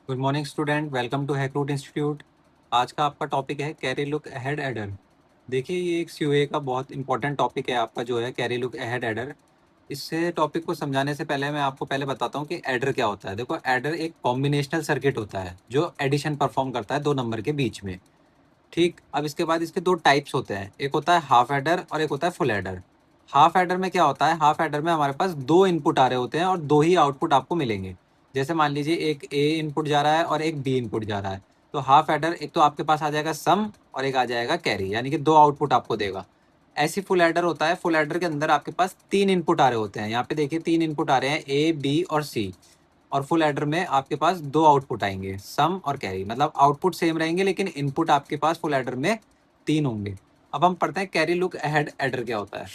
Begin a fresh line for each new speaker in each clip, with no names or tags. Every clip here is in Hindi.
Good morning student, welcome to Hackroot institute. आज का आपका टॉपिक है कैरी लुक अहेड एडर। देखिए, ये एक सीओए का बहुत इंपॉर्टेंट टॉपिक है आपका, जो है कैरी लुक अहेड एडर। इससे टॉपिक को समझाने से पहले मैं आपको पहले बताता हूँ कि एडर क्या होता है। देखो, एडर एक कॉम्बिनेशनल सर्किट होता है जो एडिशन परफॉर्म करता है दो नंबर के बीच में। ठीक, अब इसके बाद इसके दो टाइप्स होते हैं, एक होता है हाफ एडर और एक होता है फुल एडर। हाफ एडर में क्या होता है, हाफ एडर में हमारे पास दो इनपुट आ रहे होते हैं और दो ही आउटपुट आपको मिलेंगे। जैसे मान लीजिए एक ए इनपुट जा रहा है और एक बी इनपुट जा रहा है। तो हाफ एडर एक तो आपके पास आ जाएगा सम और एक आ जाएगा कैरी, यानी कि दो आउटपुट आपको देगा। ऐसी फुल एडर होता है, फुल एडर के अंदर आपके पास तीन इनपुट आ रहे होते हैं। यहाँ पे देखिए तीन इनपुट आ रहे हैं, ए बी और सी। और फुल एडर में आपके पास दो आउटपुट आएंगे, सम और कैरी। मतलब आउटपुट सेम रहेंगे लेकिन इनपुट आपके पास फुल एडर में तीन होंगे। अब हम पढ़ते हैं कैरी लुक अहेड एडर क्या होता है।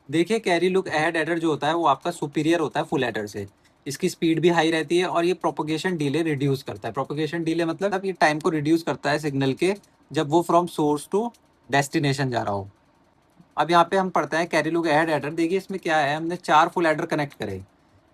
देखिए, कैरी लुक अहेड एडर जो होता है वो आपका सुपीरियर होता है फुल एडर से। इसकी स्पीड भी हाई रहती है और ये प्रोपोगेशन डिले रिड्यूस करता है। प्रोपोगेशन डिले मतलब ये टाइम को रिड्यूस करता है सिग्नल के, जब वो फ्रॉम सोर्स टू डेस्टिनेशन जा रहा हो। अब यहाँ पे हम पढ़ते हैं कैरी लुक अहेड एडर। देखिए इसमें क्या है, हमने चार फुल एडर कनेक्ट करे।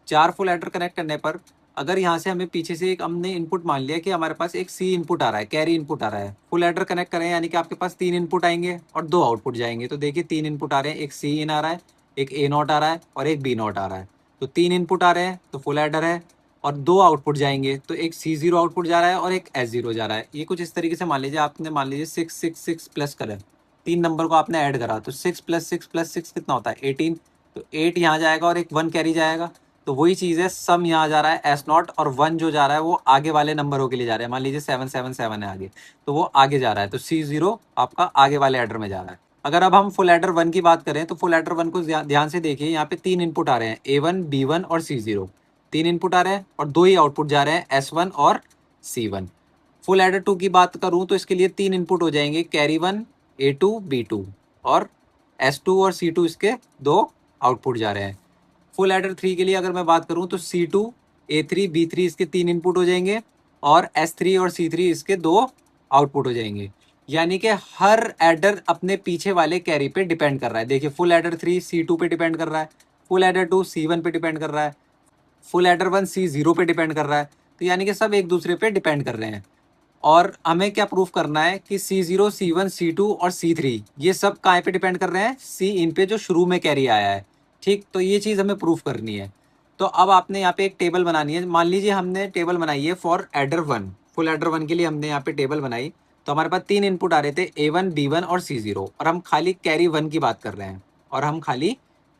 चार फुल एडर कनेक्ट करने पर अगर यहाँ से हमें पीछे से एक हमने इनपुट मान लिया कि हमारे पास एक सी इनपुट आ रहा है, कैरी इनपुट आ रहा है। फुल एडर कनेक्ट करें यानी कि आपके पास तीन इनपुट आएंगे और दो आउटपुट जाएंगे। तो देखिए तीन इनपुट आ रहे हैं, एक सी इन आ रहा है, एक ए नॉट आ रहा है और एक बी नॉट आ रहा है। तो तीन इनपुट आ रहे हैं तो फुल एडर है। और दो आउटपुट जाएंगे तो एक सी जीरो आउटपुट जा रहा है और एक एस जीरो जा रहा है। ये कुछ इस तरीके से मान लीजिए, आपने मान लीजिए सिक्स सिक्स सिक्स प्लस करें, तीन नंबर को आपने ऐड करा तो सिक्स प्लस सिक्स कितना होता है, 18। तो एट यहाँ जाएगा और एक वन कैरी जाएगा। तो वही चीज़ है, सम यहाँ जा रहा है एस नॉट और वन जो जा रहा है वो आगे वाले नंबरों के लिए जा रहा है। मान लीजिए 777 है आगे, तो वो आगे जा रहा है। तो सी जीरो आपका आगे वाले एडर में जा रहा है। अगर अब हम फुल एडर वन की बात करें तो फुल एडर वन को ध्यान से देखिए, यहाँ पे तीन इनपुट आ रहे हैं, ए वन बी वन और सी जीरो। तीन इनपुट आ रहे हैं और दो ही आउटपुट जा रहे हैं, एस वन और सी वन। फुल एडर टू की बात करूं तो इसके लिए तीन इनपुट हो जाएंगे, carry one A two B two और एस टू और सी टू इसके दो आउटपुट जा रहे हैं। फुल एडर थ्री के लिए अगर मैं बात करूं तो C two A three B three इसके तीन इनपुट हो जाएंगे और एस थ्री और सी थ्री इसके दो आउटपुट हो जाएंगे। यानी कि हर एडर अपने पीछे वाले कैरी पे डिपेंड कर रहा है। देखिए full adder three C two पे डिपेंड कर रहा है, full adder two C one पे डिपेंड कर रहा है, full adder one C zero पे डिपेंड कर रहा है। तो यानी कि सब एक दूसरे पे डिपेंड कर रहे हैं। और हमें क्या प्रूफ करना है कि C zero C one C two और सी थ्री ये सब कहाँ पे डिपेंड कर रहे हैं, सी इन पे जो शुरू में कैरी आया है। ठीक, तो ये चीज़ हमें प्रूफ करनी है। तो अब आपने यहाँ पे एक टेबल बनानी है। मान लीजिए हमने टेबल बनाई है for adder one, full adder one के लिए हमने यहाँ पे टेबल बनाई। तो हमारे पास तीन इनपुट आ रहे थे, ए वन बी वन और सी जीरो, और हम खाली कैरी वन की बात कर रहे हैं। और हम खाली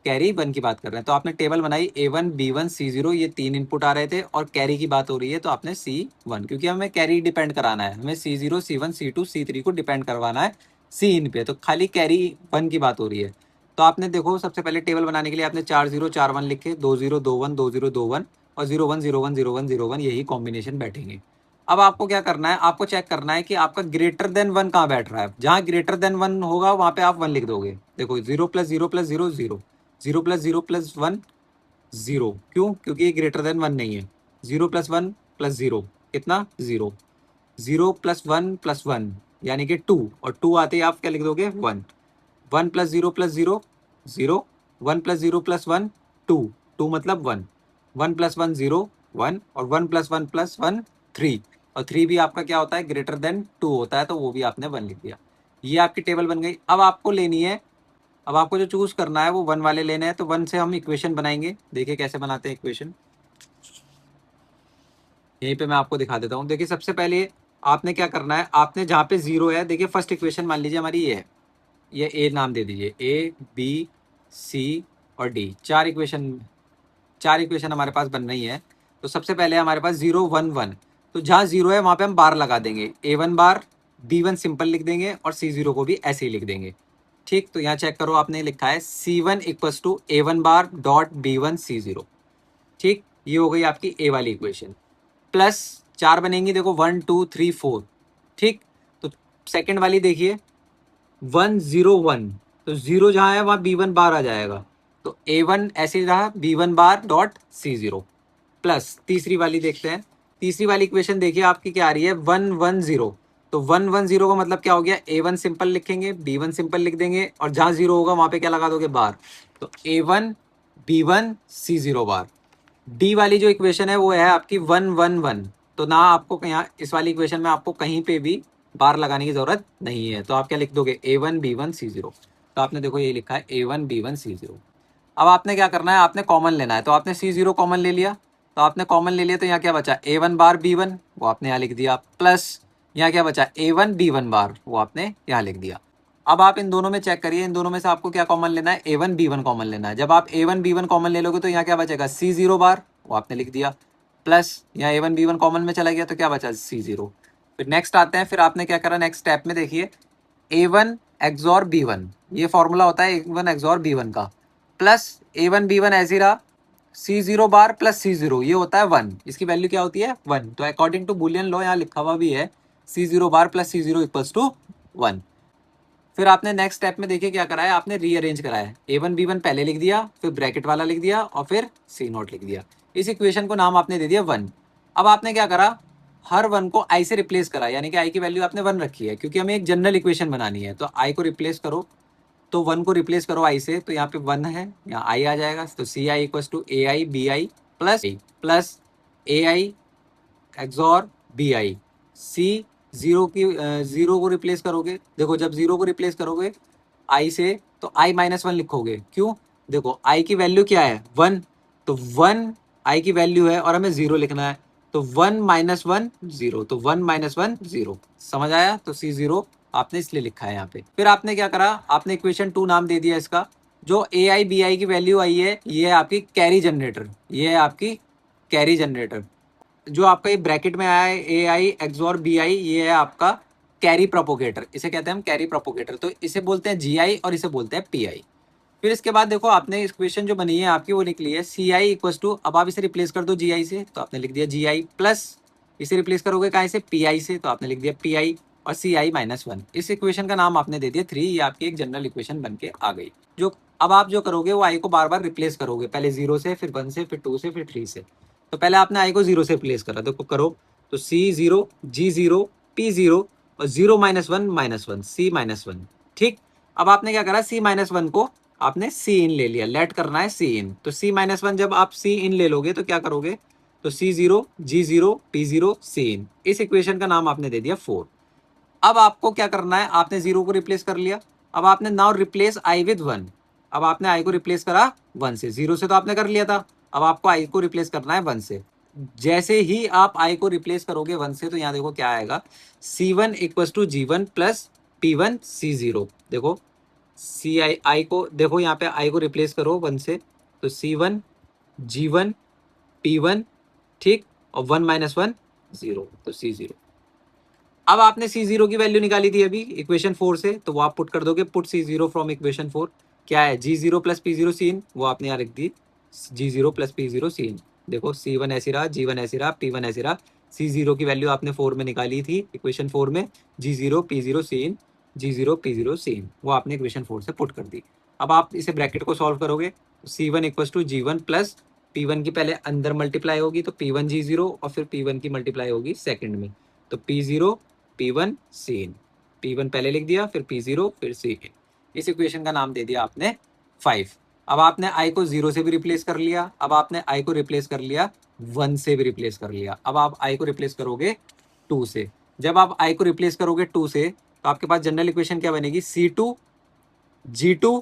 कैरी वन की बात कर रहे हैं। तो आपने टेबल बनाई, ए one B one C zero, ये तीन इनपुट आ रहे थे और कैरी की बात हो रही है तो आपने सी वन, क्योंकि हमें कैरी डिपेंड कराना है, हमें C zero C one C two C three को डिपेंड करवाना है सी इन पे। तो खाली कैरी वन की बात हो रही है। तो आपने देखो, सबसे पहले टेबल बनाने के लिए आपने चार जीरो चार वन लिखे, दो जीरो दो वन दो जीरो दो वन और zero one zero one zero one zero one, यही कॉम्बिनेशन बैठेंगे। अब आपको क्या करना है, आपको चेक करना है कि आपका ग्रेटर देन वन कहाँ बैठ रहा है। जहाँ ग्रेटर देन वन होगा वहां पे आप वन लिख दोगे। देखो zero plus zero plus zero zero, zero plus one zero. क्यों? क्योंकि ये ग्रेटर देन वन नहीं है। जीरो प्लस जीरो कितना, जीरो। जीरो प्लस वन यानी कि टू, और टू आते ही आप क्या लिख दोगे, one. One plus zero zero, one plus zero plus one two, two मतलब one. One plus one zero, one, और वन प्लस वन थ्री। और थ्री भी आपका क्या होता है, ग्रेटर देन टू होता है, तो वो भी आपने वन लिख दिया। ये आपकी टेबल बन गई। अब आपको लेनी है, अब आपको जो चूज करना है वो वन वाले लेने हैं। तो वन से हम इक्वेशन बनाएंगे। देखिए कैसे बनाते हैं इक्वेशन, यहीं पे मैं आपको दिखा देता हूँ। देखिए सबसे पहले आपने क्या करना है, आपने जहाँ पे जीरो है, देखिए फर्स्ट इक्वेशन मान लीजिए हमारी ये है, ये ए नाम दे दीजिए, ए बी सी और डी। चार इक्वेशन हमारे पास बन रही है। तो सबसे पहले हमारे पास जीरो वन वन, तो जहाँ जीरो है वहाँ पे हम बार लगा देंगे, ए वन बार, बी वन सिंपल लिख देंगे और सी जीरो को भी ऐसे ही लिख देंगे। ठीक, तो यहाँ चेक करो, आपने लिखा है C one equals to A one bar dot B one C zero. ठीक, ये हो गई आपकी ए वाली इक्वेशन। प्लस चार बनेंगी, देखो वन टू थ्री फोर। ठीक, तो सेकंड वाली देखिए, वन जीरो वन, तो जीरो जहाँ है वहाँ बी वन बार आ जाएगा। तो ए वन ऐसे ही रहा, B one bar dot C zero. Plus तीसरी वाली देखते हैं। तीसरी वाली इक्वेशन देखिए आपकी क्या आ रही है, वन वन जीरो। तो वन वन जीरो का मतलब क्या हो गया, ए वन सिंपल लिखेंगे, बी वन सिंपल लिख देंगे और जहाँ जीरो होगा वहां पे क्या लगा दोगे, बार। तो ए one B one C zero bar. D वाली जो इक्वेशन है वो है आपकी वन वन वन। तो ना आपको यहाँ इस वाली इक्वेशन में आपको कहीं पे भी बार लगाने की जरूरत नहीं है। तो आप क्या लिख दोगे, A1 B1 C0। तो आपने देखो ये लिखा है A1 B1 C0। अब आपने क्या करना है, आपने कॉमन लेना है। तो आपने C0 कॉमन ले लिया, तो आपने कॉमन ले लिया, तो यहाँ क्या बचा, A1 बार B1, वो आपने यहाँ लिख दिया, प्लस यहाँ क्या बचा, A1 B1 बार, वो आपने यहाँ लिख दिया। अब आप इन दोनों में चेक करिए, इन दोनों में से आपको क्या कॉमन लेना है, A1 B1 कॉमन लेना है। जब आप A1 B1 कॉमन ले लोगे तो यहाँ क्या बचेगा, C0 बार, वो आपने लिख दिया, प्लस यहाँ A1 B1 कॉमन में चला गया तो क्या बचा, C0। फिर नेक्स्ट आते हैं, फिर आपने क्या करा, नेक्स्ट स्टेप में देखिए, A1 एक्सॉर B1, ये फॉर्मूला होता है A1 एक्सॉर B1 का, प्लस A1 B1 ऐसे ही रहा, C0 बार प्लस C0 ये होता है 1, इसकी वैल्यू क्या होती है 1। तो अकॉर्डिंग टू बुलियन लॉ यहाँ लिखा हुआ भी है C0 bar plus C0 equals to 1। फिर आपने नेक्स्ट स्टेप में देखिए क्या करा है, आपने रीअरेंज करा है, A1 B1 पहले लिख दिया, फिर ब्रैकेट वाला लिख दिया और फिर C0 लिख दिया। इस इक्वेशन को नाम आपने दे दिया 1। अब आपने क्या करा, हर 1 को I से रिप्लेस करा, यानी कि I की वैल्यू आपने 1 रखी है, क्योंकि हमें एक जनरल इक्वेशन बनानी है। तो I को रिप्लेस करो, तो 1 को रिप्लेस करो I से, तो यहाँ पे 1 है, यहाँ I आ जाएगा। तो CI equals to AI BI plus AI XOR BI। C zero को रिप्लेस करोगे, देखो जब जीरो को रिप्लेस करोगे I से, तो I-1 लिखोगे, क्यों, देखो I की वैल्यू क्या है 1, तो 1 I की वैल्यू है और हमें 0 लिखना है, तो 1 - 1 0, तो 1 - 1 0। समझ आया, तो C0 आपने इसलिए लिखा है यहाँ पे। फिर आपने क्या करा, आपने इक्वेशन 2 नाम दे दिया इसका। जो AI BI की वैल्यू आई है, ये है आपकी कैरी जनरेटर, ये है आपकी कैरी जनरेटर। जो आपका ये ब्रैकेट में आया है AI एक्सॉर BI, ये है आपका कैरी प्रोपोगेटर, इसे कहते हैं हम कैरी प्रोपोगेटर। तो इसे बोलते हैं GI और इसे बोलते हैं PI। फिर इसके बाद देखो, आपने इक्वेशन जो बनी है आपकी वो निकली है CI इक्वल्स टू, अब आप इसे रिप्लेस कर दो GI से, तो आपने लिख दिया GI, प्लस इसे रिप्लेस करोगे कहाँ से, PI से, तो आपने लिख दिया PI और CI-1। इस इक्वेशन का नाम आपने दे दिया 3। ये आपकी एक जनरल इक्वेशन बन के आ गई। जो अब आप जो करोगे वो I को बार बार रिप्लेस करोगे, पहले 0 से, फिर 1 से, फिर 2 से, फिर 3 से। तो पहले आपने I को 0 से रिप्लेस करा, देखो करो, तो C0 G0 P0 और 0-1 C-1, ठीक। अब आपने क्या करा, C-1 को आपने C इन ले लिया, लेट करना है C इन। तो C-1 जब आप C इन ले लोगे तो क्या करोगे, तो C0 G0 P0 C इन, इस इक्वेशन का नाम आपने दे दिया 4। अब आपको क्या करना है, आपने 0 को रिप्लेस कर लिया, अब आपने नाउ रिप्लेस I विद 1। अब आपने I को रिप्लेस करा 1 से, 0 से तो आपने कर लिया था, अब आपको I को रिप्लेस करना है 1 से। जैसे ही आप I को रिप्लेस करोगे 1 से, तो यहाँ देखो क्या आएगा, C1 equals to G1 plus P1 C0। देखो I को देखो, यहाँ पे I को रिप्लेस करो 1 से, तो C1 G1 P1, ठीक, और 1-1 0, तो C0। अब आपने C0 की वैल्यू निकाली थी अभी इक्वेशन 4 से, तो वो आप पुट कर दोगे, पुट C0 फ्रॉम इक्वेशन 4, क्या है G0 प्लस P0 C, वो आपने यहाँ लिख दी, G0 प्लस P0 C। देखो C1 ऐसे रहा, G1 ऐसे रहा, P1 ऐसे रहा। C0 की वैल्यू आपने 4 में निकाली थी इक्वेशन 4 में, G0 P0 C, G0 P0 C, वो आपने इक्वेशन 4 से पुट कर दी। अब आप इसे ब्रैकेट को सॉल्व करोगे, C1 equals to G1 plus P1 की पहले अंदर मल्टीप्लाई होगी, तो P1 G0 और फिर P1 की मल्टीप्लाई होगी सेकंड में, तो P0 P1 C, P1 पहले लिख दिया, फिर P0 फिर C। इस इक्वेशन का नाम दे दिया आपने 5। अब आपने I को 0 से भी रिप्लेस कर लिया, अब आपने I को रिप्लेस कर लिया 1 से भी रिप्लेस कर लिया। अब आप I को रिप्लेस करोगे 2 से। जब आप I को रिप्लेस करोगे 2 से, तो आपके पास जनरल इक्वेशन क्या बनेगी, C2 G2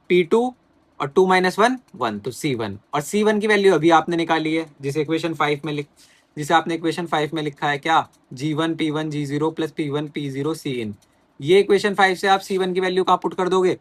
P2 और 2-1 1, तो C1। और C1 की वैल्यू अभी आपने निकाली है, जिसे इक्वेशन 5 में जिसे आपने इक्वेशन 5 में लिखा है क्या, G1 P1 G0 plus P1 P0 C इन। ये इक्वेशन 5 से आप C1 की वैल्यू कहाँ पुट कर दोगे,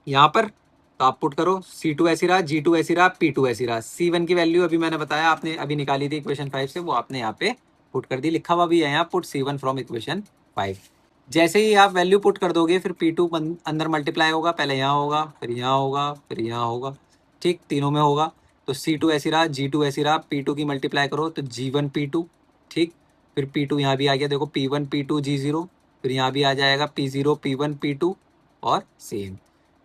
यहाँ पर, तो आप पुट करो, C2 ऐसी रहा, G2 ऐसी रहा, P2 ऐसी रहा। C1 की वैल्यू अभी मैंने बताया, आपने अभी निकाली थी इक्वेशन 5 से, वो आपने यहाँ पे पुट कर दी, लिखा हुआ भी है यहाँ, पुट C1 फ्रॉम इक्वेशन 5। जैसे ही आप वैल्यू पुट कर दोगे, फिर P2 अंदर मल्टीप्लाई होगा, पहले यहाँ होगा, फिर यहाँ होगा, फिर यहाँ होगा, ठीक, तीनों में होगा। तो C2 ऐसी रहा, G2 ऐसी रहा, P2 की मल्टीप्लाई करो तो G1 P2, ठीक, फिर P2 यहाँ भी आ गया, देखो P1 P2 G0, फिर यहाँ भी आ जाएगा P0 P1 P2 और सेम,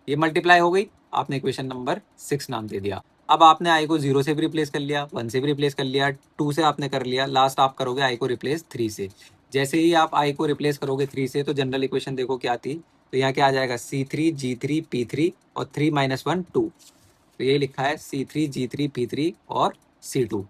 ये मल्टीप्लाई हो गई, आपने इक्वेशन नंबर 6 नाम दे दिया। अब आपने I को 0 से भी रिप्लेस कर लिया, 1 से भी रिप्लेस कर लिया, 2 से आपने कर लिया, लास्ट आप करोगे I को रिप्लेस 3 से। जैसे ही आप I को रिप्लेस करोगे 3 से, तो जनरल इक्वेशन देखो क्या थी, तो यहाँ क्या आ जाएगा, C3 G3 P3 और 3-1 2। तो ये लिखा है C3 G3 P3 और C2।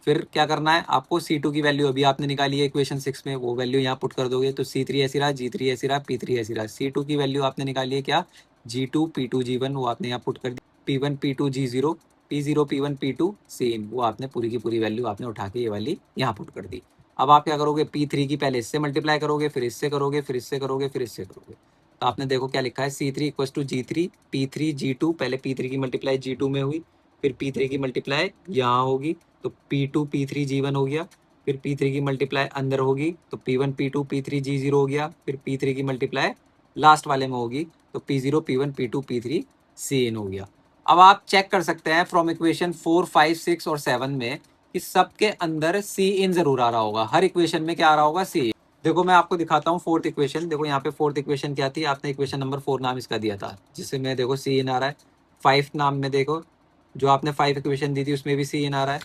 फिर क्या करना है आपको, C2 की वैल्यू अभी आपने निकाली है इक्वेशन 6 में, वो वैल्यू यहाँ पुट कर दोगे तो C3 ऐसी रहा, G3 ऐसी रहा, P3 ऐसी रहा। C2 की वैल्यू आपने निकाली है क्या, G2 P2 G1, वो आपने यहाँ पुट कर दी। P1 P2 G0, P0 P1 P2 Cin, वो आपने पूरी की पूरी वैल्यू आपने उठा के ये वाली यहाँ पुट कर दी। अब आप क्या करोगे, P3 की पहले इससे मल्टीप्लाई करोगे, फिर इससे करोगे, फिर इससे करोगे, फिर इससे करोगे। तो आपने देखो क्या लिखा है, C3 equals to G3 P3 G2, पहले P3 की मल्टीप्लाई G2 में हुई, फिर P3 की मल्टीप्लाई यहाँ होगी तो P2 P3 G1 हो गया, फिर P3 की मल्टीप्लाई अंदर होगी तो P1 P2 P3 G0 हो गया, फिर P3 की मल्टीप्लाई लास्ट वाले में होगी तो P0 P1 P2 P3 Cn हो गया। अब आप चेक कर सकते हैं फ्रॉम इक्वेशन 4, 5, 6 और 7 में कि सबके अंदर Cin जरूर आ रहा होगा, हर इक्वेशन में क्या आ रहा होगा, Cin। देखो मैं आपको दिखाता हूँ फोर्थ इक्वेशन। देखो यहाँ पे फोर्थ इक्वेशन क्या थी, आपने इक्वेशन नंबर 4 नाम इसका दिया था, जिससे मैं देखो Cin आ रहा है। 5 नाम में देखो जो आपने 5 इक्वेशन दी थी उसमें भी Cin आ रहा है,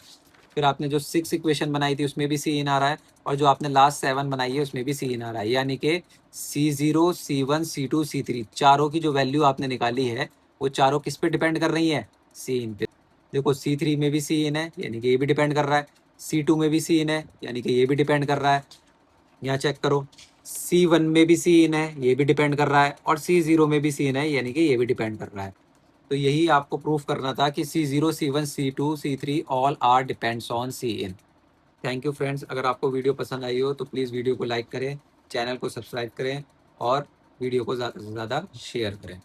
फिर आपने जो 6 इक्वेशन बनाई थी उसमें भी Cin आ रहा है, और जो आपने लास्ट 7 बनाई है उसमें भी Cin आ रहा है। यानी कि C0 C1 C2 C3 चारों की जो वैल्यू आपने निकाली है वो चारों किस पे डिपेंड कर रही है, Cin पे। देखो C3 में भी Cin है यानी कि ये भी डिपेंड कर रहा है, C2 में भी Cin है यानी कि ये भी डिपेंड कर रहा है। यहाँ चेक करो, C1 में भी Cin है, ये भी डिपेंड कर रहा है, और C0 में भी Cin है यानी कि ये भी डिपेंड कर रहा है। तो यही आपको प्रूफ करना था कि C0 C1 C2 C3 all are depends on Cin। Thank you friends, अगर आपको वीडियो पसंद आई हो तो प्लीज़ वीडियो को लाइक करें, चैनल को सब्सक्राइब करें और वीडियो को ज़्यादा से ज़्यादा शेयर करें।